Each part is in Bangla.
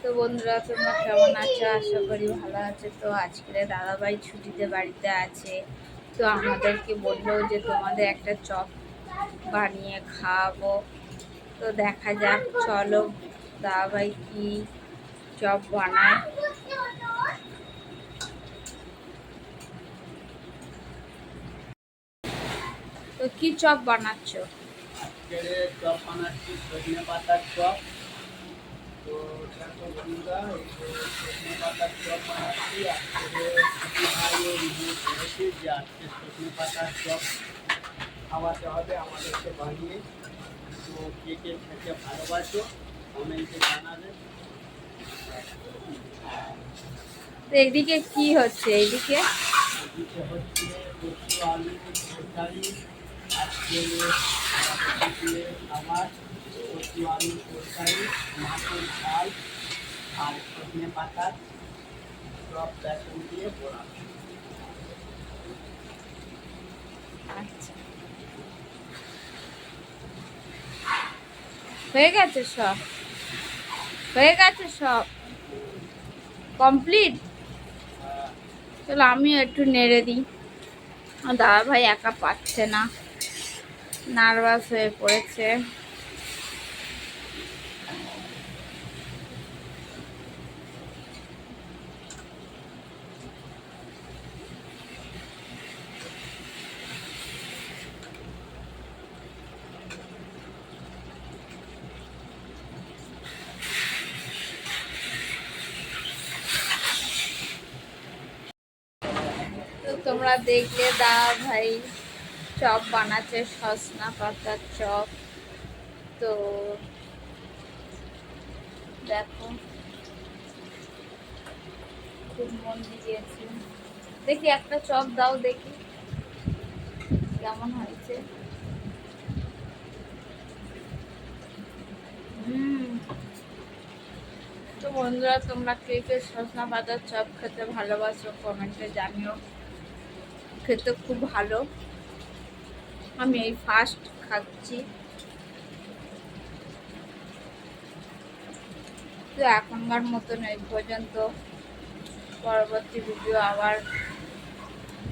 তো বন্ধুরা, তোমরা কেমন আছো? আশা করি ভালো আছে। তো আজকে দাদাভাই ছুটিতে বাড়িতে আছে, তো আমাদেরকে বললো যে তোমাদের একটা চপ বানিয়ে খাওয়াবো। তো দেখা যাক, চলো দাদাভাই কি চপ বানায়। তো কি চপ বানাচ্ছ? আজকে চপ বানাচ্ছি সজনে পাতার চপ। তো দেখো বন্ধুরা, এই যে সজনে পাতার চপ বানাচ্ছি আজকে। দিদি ভাই রিভিউ করেছি যে আজকে সজনে পাতার চপ খাওয়াতে হবে আমাদেরকে বানিয়ে। তো কে কে খেতে ভালোবাসো কমেন্টে জানাবে। তো এদিকে কি হচ্ছে? এদিকে এদিকে হচ্ছে কচু আলু তরকারি। আজকে দিয়ে খাবার কচু আলু তরকারি, মাছের ঝাল আর সজনে পাতার চপ বেসন দিয়ে বড়া। আচ্ছা, হয়ে গেছে সব? হয়ে গেছে সব কমপ্লিট? চলো আমিও একটু নেড়ে দিই। দাদা ভাই একা পাচ্ছে না, নার্ভাস হয়ে পড়েছে। তো তোমরা দেখলে দাদা ভাই চপ বানাচ্ছে, সজনা পাতার চপ। তো দেখো, খুব মন দিয়েছি। দেখি একটা চপ দাও, দেখি কেমন হয়েছে। তো বন্ধুরা, তোমরা কে কে সজনা পাতার চপ খেতে ভালোবাসো কমেন্টে জানিও। খেতে খুব ভালো, আমি এই ফার্স্ট খাচ্ছি। তো এখনকার মতন এই পর্যন্ত, পরবর্তী ভিডিও আবার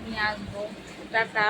নিয়ে আসবো। টাটা।